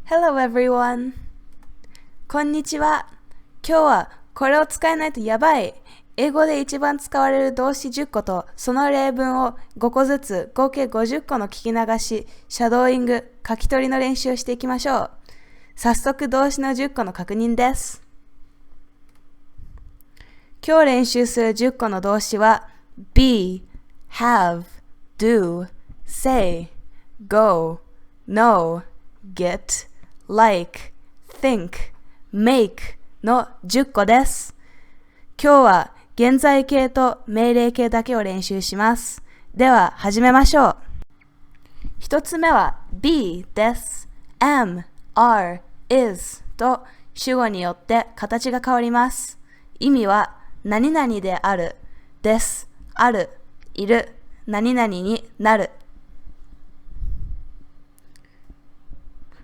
Hello everyone! こんにちは。今日はこれを使えないとやばい。英語で一番使われる動詞10個とその例文を5個ずつ合計50個の聞き流し、シャドーイング、書き取りの練習をしていきましょう。早速動詞の10個の確認です。今日練習する10個の動詞は be, have, do, say, go, know, get, like, think, make の10個です。今日は現在形と命令形だけを練習します。では始めましょう。一つ目は be です。am, are, is と主語によって形が変わります。意味は何々である、です、ある、いる、何々になる。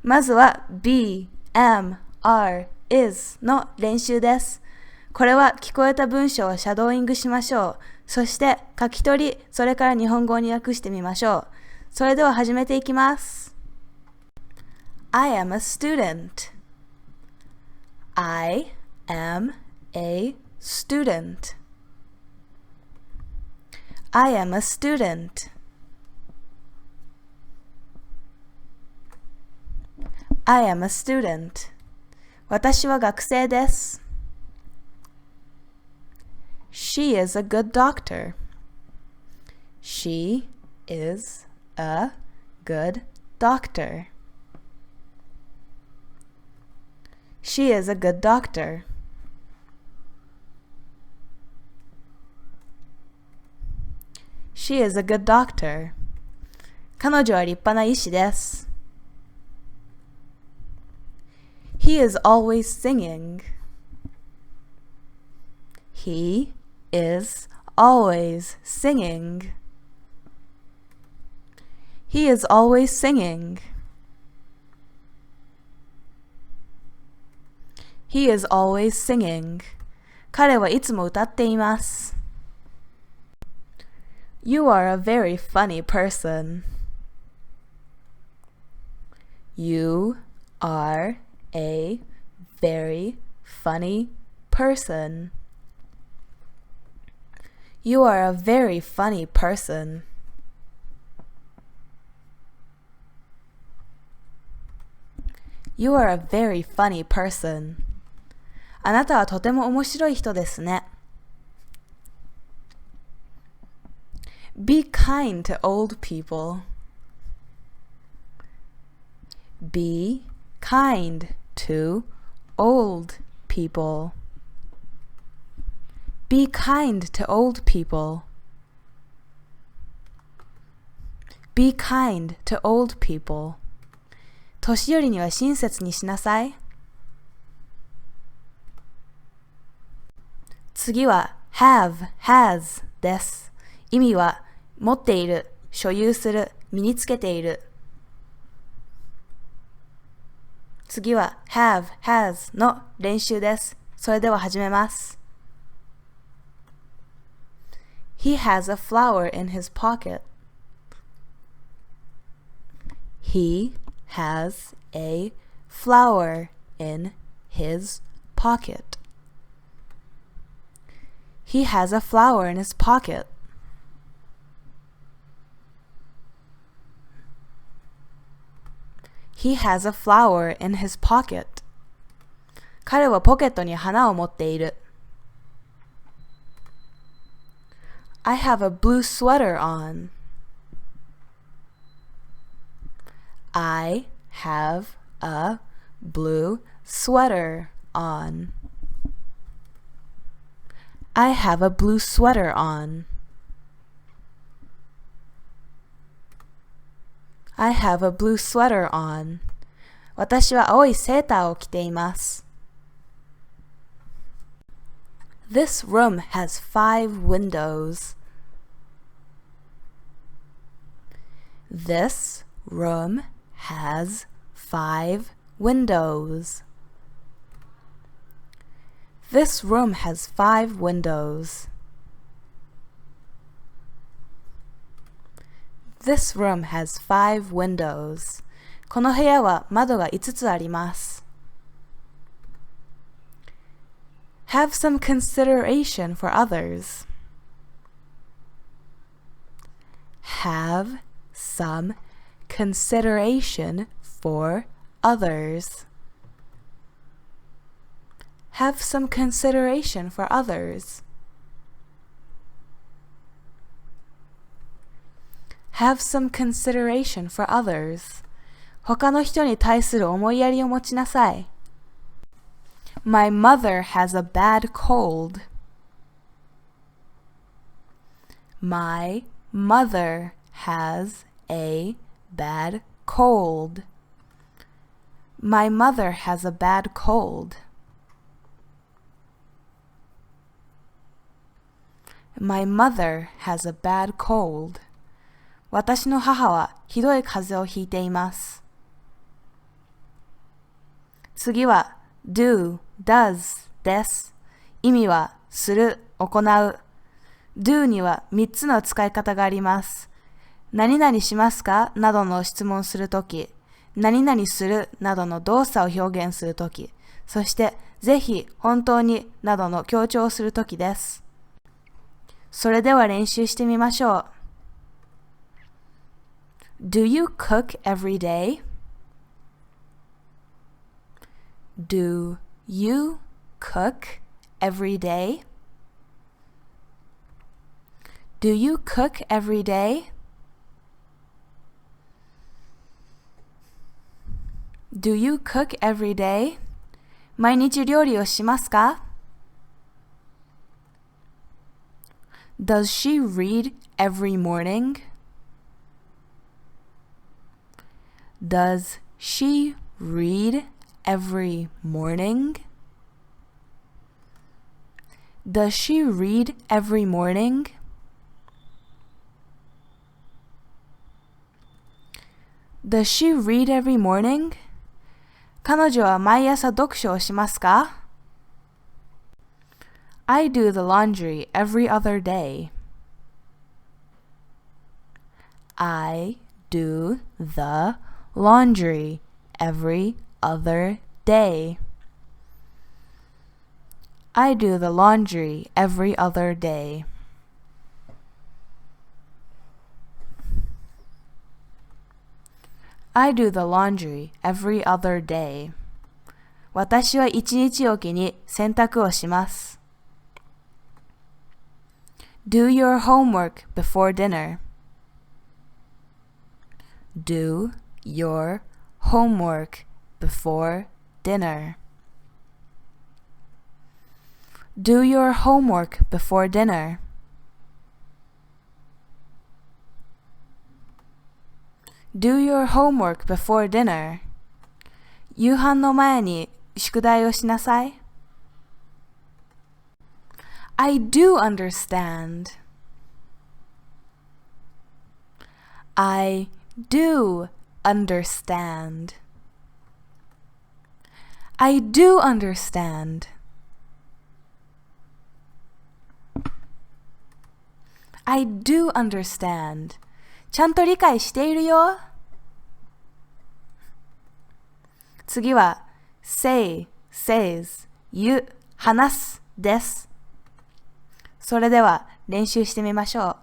まずは be, am, are, is の練習です。これは聞こえた文章をシャドーイングしましょう。そして書き取り、それから日本語に訳してみましょう。それでは始めていきます。I am a student. I am a student. I am a student. I am a student. 私は学生です。She is a good doctor. She is a good doctor. She is a good doctor. She is a good doctor. 彼女は立派な医師です。He is always singing. He is always singing. He is always singing. He is always singing. 彼はいつも歌っています。You are a very funny person. You are a very funny person. You are a very funny person. You are a very funny person. あなたはとても面白い人ですね。Be kind to old people. Be kind to old people. Be kind to old people. Be kind to old people. 年寄りには親切にしなさい。次は have, has です。意味は持っている、所有する、身につけている。次は have, has の練習です。それでは始めます。He has a flower in his pocket. He has a flower in his pocket. He has a flower in his pocket. He has a flower in his pocket. 彼はポケットに花を持っている。I have a blue sweater on. I have a blue sweater on. I have a blue sweater on. I have a blue sweater on. 私は青いセーターを着ています。This room has 5 windows. This room has 5 windows. This room has 5 windows. This room has 5 windows. この部屋は窓が5つあります。Have some consideration for others. Have some consideration for others. Have some consideration for others. Have some consideration for others. 他の人に対する思いやりを持ちなさい。My mother has a bad cold. My mother has a bad cold. My mother has a bad cold. My mother has a bad cold. 私の母はひどい風邪をひいています。次は do, does です。意味はする、行う。do には3つの使い方があります。何々しますかなどの質問するとき、何々するなどの動作を表現するとき、そしてぜひ、本当になどの強調をするときです。それでは練習してみましょう。Do you cook every day? Do you cook every day? Do you cook every day? Do you cook every day? 毎日料理をしますか？ Does she read every morning? Does she read every morning? Does she read every morning? Does she read every morning? 彼女は毎朝読書をしますか？ I do the laundry every other day. I do the laundry every other day. I do the laundry every other day. I do the laundry every other day. 私は一日おきに洗濯をします。Do your homework before dinner. Do your homework before dinner. Do your homework before dinner. Do your homework before dinner. 夕飯の前に宿題をしなさい。I do understand. I do understand. I do understand. I do understand. ちゃんと理解しているよ。次は say, says, 言う、話すです。それでは練習してみましょう。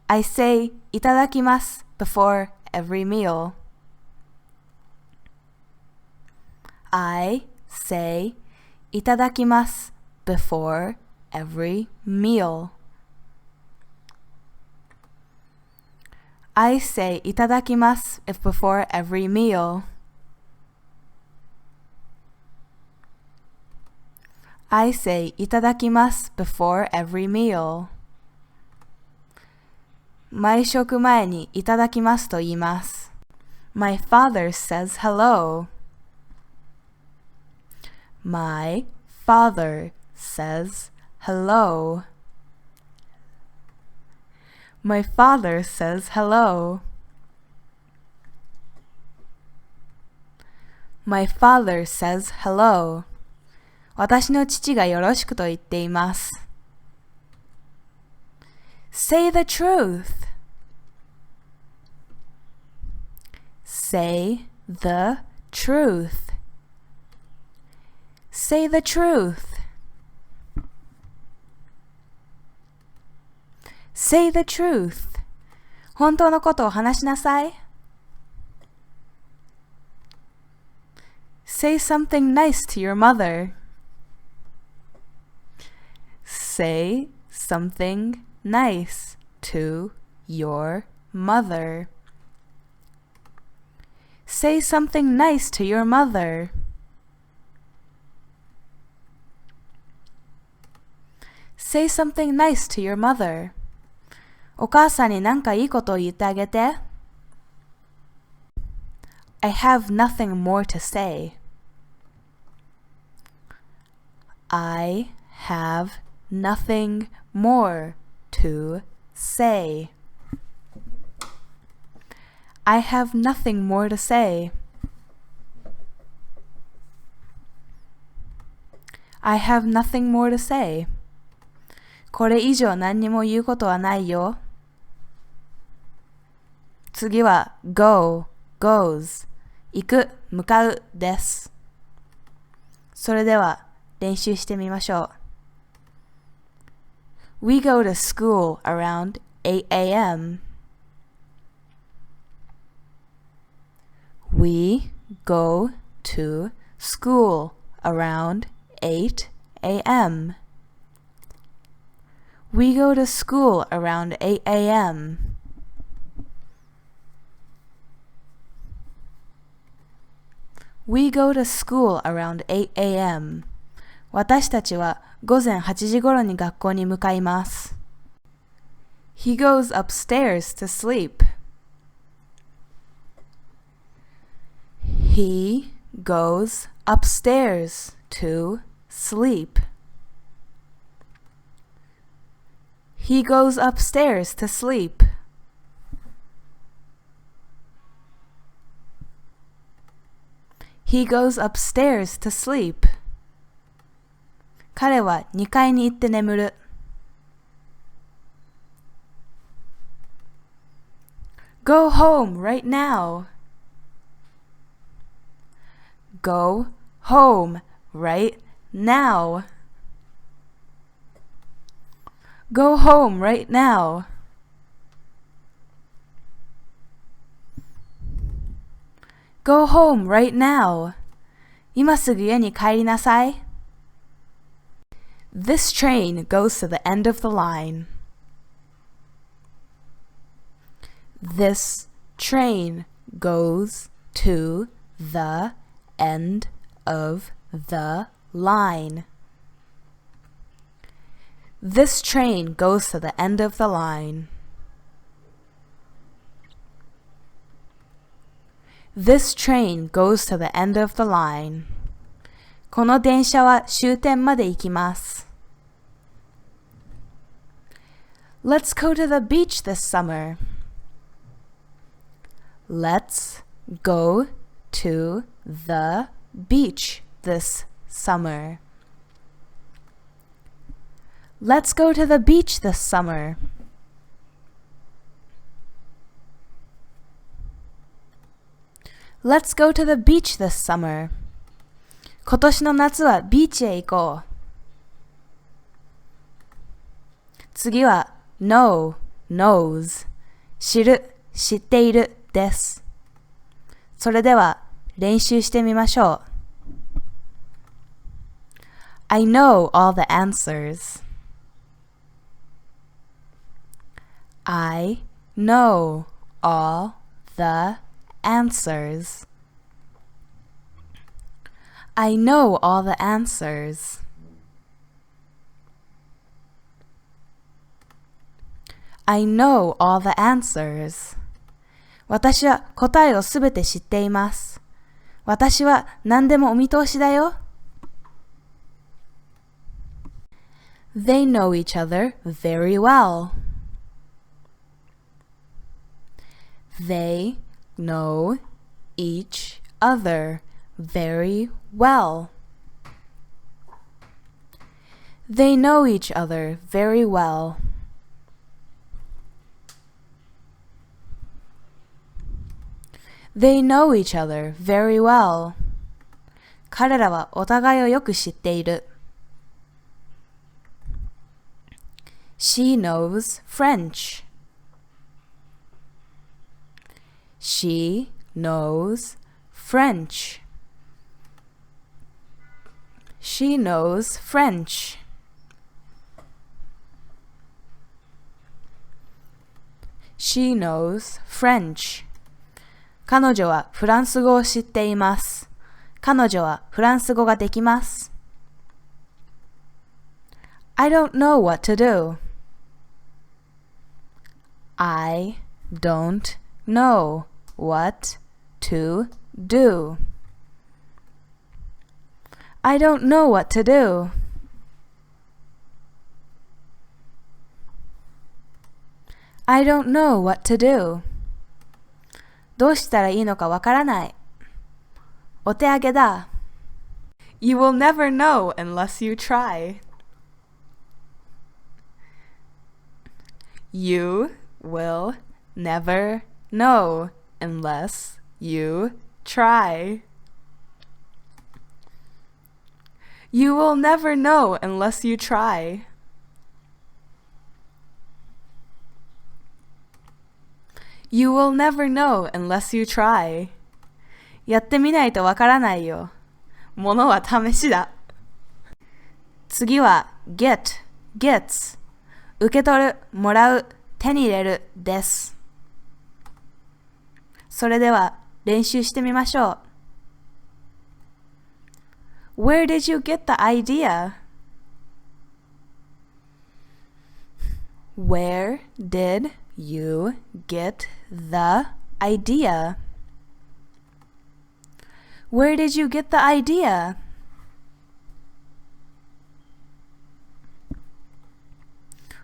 I say いただきます before every meal. I say いただきます before every meal. I say いただきます if before every meal. I say いただきます before every meal. 毎食前にいただきますと言います。My father says hello. My father says hello. My father says hello. My father says hello. 私の父がよろしくと言っています。Say the truth. Say the truth. Say the truth. Say the truth. 本当のことを話しなさい。Say something nice to your mother. Say something nice to your mother. Say something nice to your mother. Say something nice to your mother. お母さんに何かいいことを言ってあげて。I have nothing more to say. I have nothing more to say. I have nothing more to say. I have nothing more to say. これ以上何にも言うことはないよ。次は go, goes 行く、向かうです。それでは練習してみましょう。We go to school around 8 a.m. We go to school around 8 a.m. We go to school around 8 a.m. We go to school around 8 a.m. 私たちは午前8時頃に学校に向かいます。He goes upstairs to sleep. He goes upstairs to sleep. He goes upstairs to sleep. He goes upstairs to sleep. 彼は2階に行って眠る。Go home right now. Go home right now. Go home right now. Go home right now. 今すぐ家に帰りなさい。This train goes to the end of the line. This train goes to the end of the line. This train goes to the end of the line. This train goes to the end of the line. この電車は終点まで行きます。Let's go to the beach this summer. Let's go to the beach this summer. Let's go to the beach this summer. Let's go to the beach this summer. 今年の夏はビーチへ行こう。次は know, knows 知る、知っているです。それでは練習してみましょう。I know all the answers. I know all the answers. I know all the answers. I know all the answers. 私は答えをすべて知っています。私は何でもお見通しだよ。They know each other very well. They know each other very well. They know each other very well. They know each other very well. 彼らはお互いをよく知っている。She knows French. She knows French. She knows French. She knows French. 彼女はフランス語を知っています。彼女はフランス語ができます。I don't know what to do. I don't know what to do. I don't know what to do. I don't know what to do. どうしたらいいのかわからない。お手上げだ。You will never know unless you try. You will never know unless you try. You will never know unless you try. You will never know unless you try. やってみないとわからないよ。ものは試しだ。次は gets 受け取る、もらう、手に入れるです。それでは練習してみましょう。Where did you get the idea? Where did you get the idea? Where did you get the idea?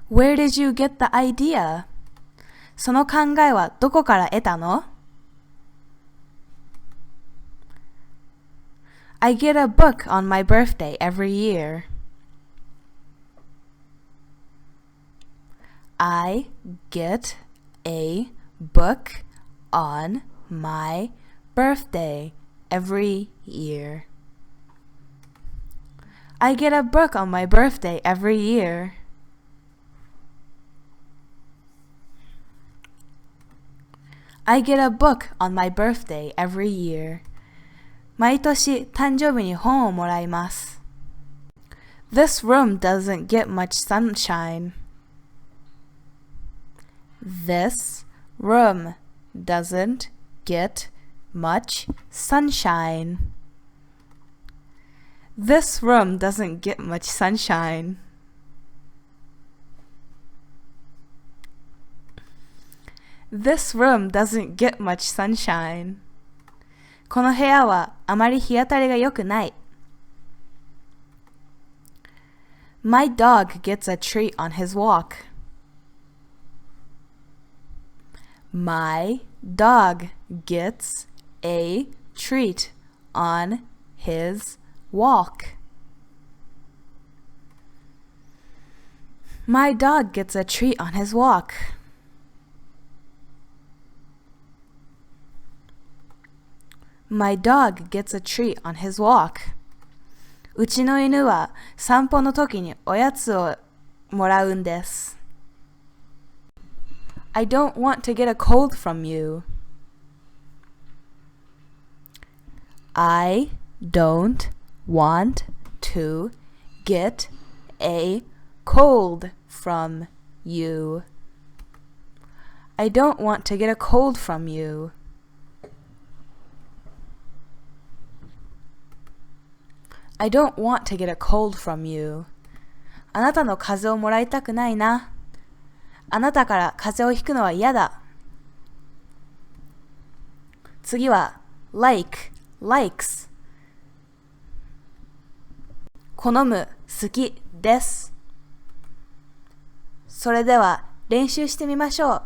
Where did you get the idea? その考えはどこから得たの？ I get a book on my birthday every year. I get a book on my birthday every year. I get a book on my birthday every year. I get a book on my birthday every year. 毎年誕生日に本をもらいます。This room doesn't get much sunshine. This room doesn't get much sunshine. This room doesn't get much sunshine. This room doesn't get much sunshine. この部屋はあまり日当たりが良くない。My dog gets a treat on his walk. My dog gets a treat on his walk. My dog gets a treat on his walk. My dog gets a treat on his walk. うちの犬は散歩の時におやつをもらうんです。I don't want to get a cold from you. I don't want to get a cold from you. I don't want to get a cold from you. I don't want to get a cold from you. あなたの風邪をもらいたくないな。あなたから風邪をひくのは嫌だ。次は likes 好む、好きです。それでは練習してみましょう。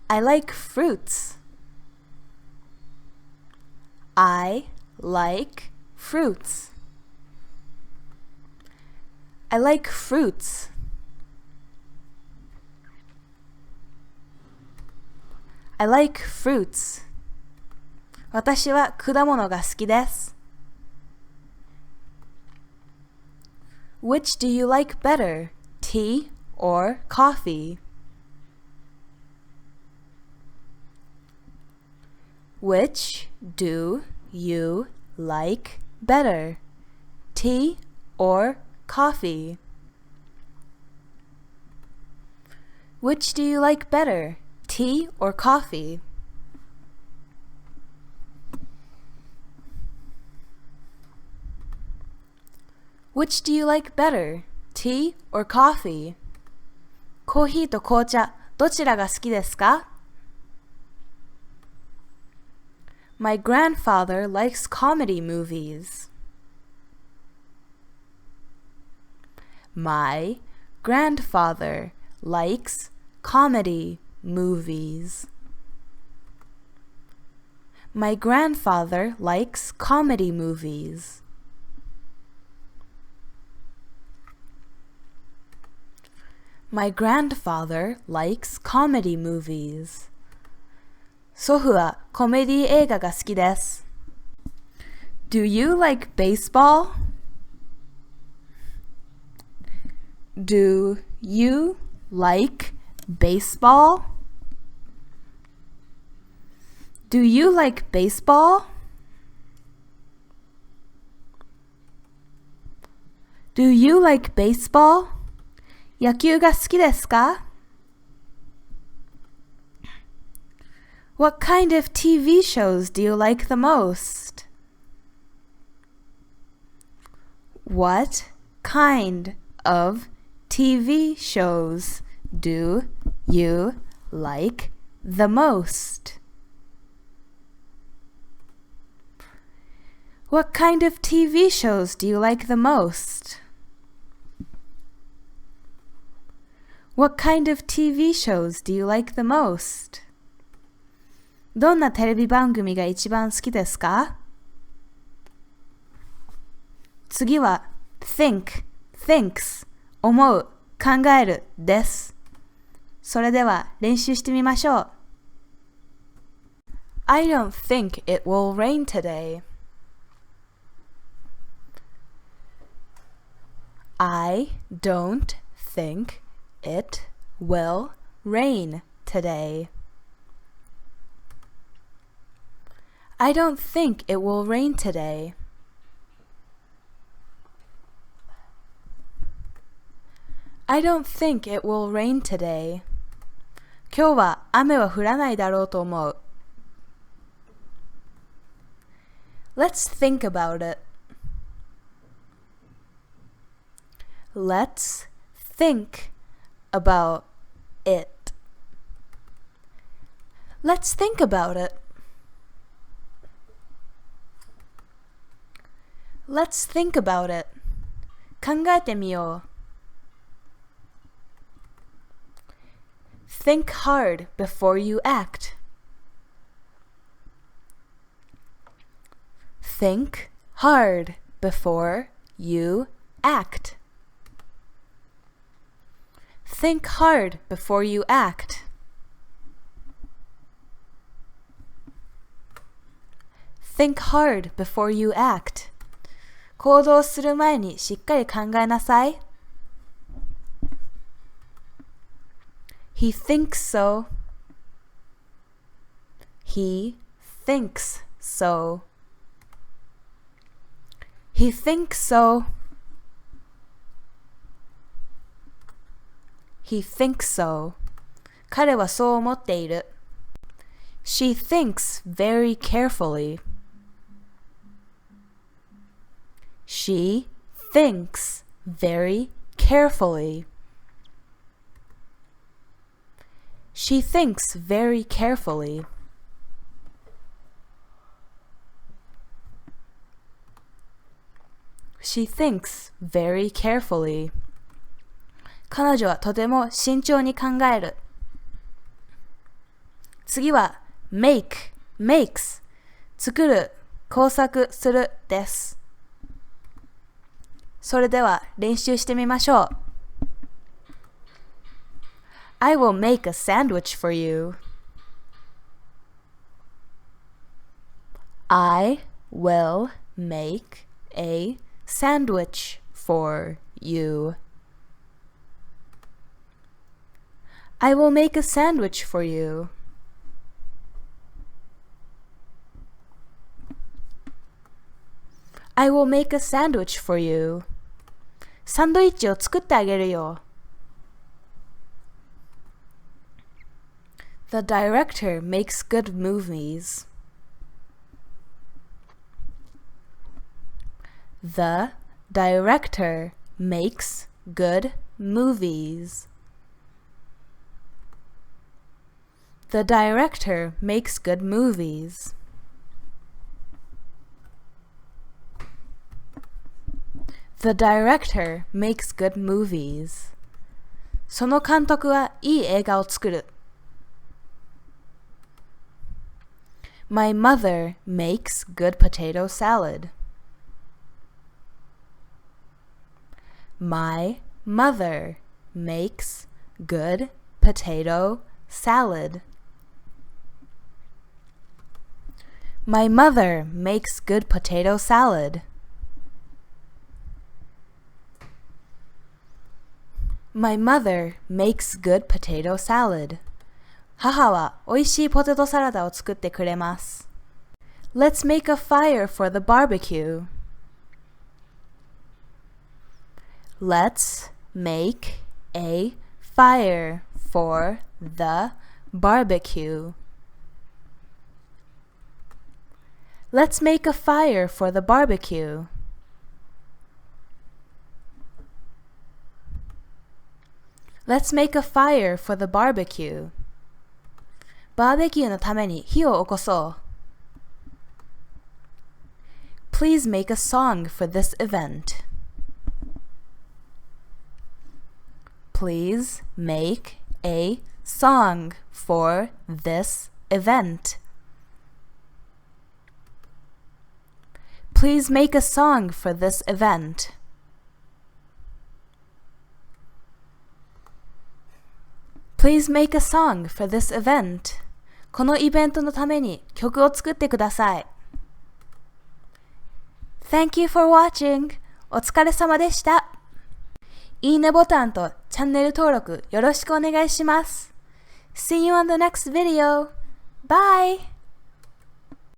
I like fruits. I like fruits. I like fruits. I like fruits. 私は果物が好きです。Which do you like better, tea or coffee? Which do you like better, tea or coffee? Which do you like better, tea or coffee? Which do you like better, tea or coffee? コーヒーと紅茶、どちらが好きですか？ My grandfather likes comedy movies. My grandfather likes comedy movies. My grandfather likes comedy movies. My grandfather likes comedy movies. 祖父はコメディ映画が好きです。Do you like baseball? Do you like baseball? Do you like baseball? Do you like baseball? 野球が好きですか？ What kind of TV shows do you like the most? What kind of TV shows do you like the most? What kind of TV shows do you like the most? What kind of TV shows do you like the most? どんなテレビ番組が一番好きですか？次は think, thinks, 思う、考えるです。それでは練習してみましょう。I don't think it will rain today. I don't think it will rain today. I don't think it will rain today. I don't think it will rain today. 今日は雨は降らないだろうと思う。Let's think about it. Let's think about it. Let's think about it. Let's think about it. 考えてみよう。Think hard before you act. Think hard before you act. Think hard before you act. Think hard before you act. 行動する前にしっかり考えなさい。He thinks so. He thinks so. He thinks so. He thinks so. 彼はそう思っている。She thinks very carefully. She thinks very carefully. She thinks very carefully. She thinks very carefully. 彼女はとても慎重に考える。次は make, makes 作る、工作するです。それでは練習してみましょう。I will make a sandwich for you. I will make a sandwich for you. I will make a sandwich for you. I will make a sandwich for you. サンドイッチを作ってあげるよ。The director makes good movies. The director makes good movies. The director makes good movies. The director makes good movies. その監督はいい映画を作る。My mother makes good potato salad. My mother makes good potato salad. My mother makes good potato salad. My mother makes good potato salad. 母はおいしいポテトサラダを作ってくれます。Let's make a fire for the barbecue. Let's make a fire for the barbecue. Let's make a fire for the barbecue. Let's make a fire for the barbecue. バーベキューのために火を起こそう。Please make a song for this event. Please make a song for this event. Please make a song for this event. Please make a song for this event. このイベントのために曲を作ってください。Thank you for watching. お疲れ様でした。いいねボタンとチャンネル登録よろしくお願いします。See you on the next video. Bye!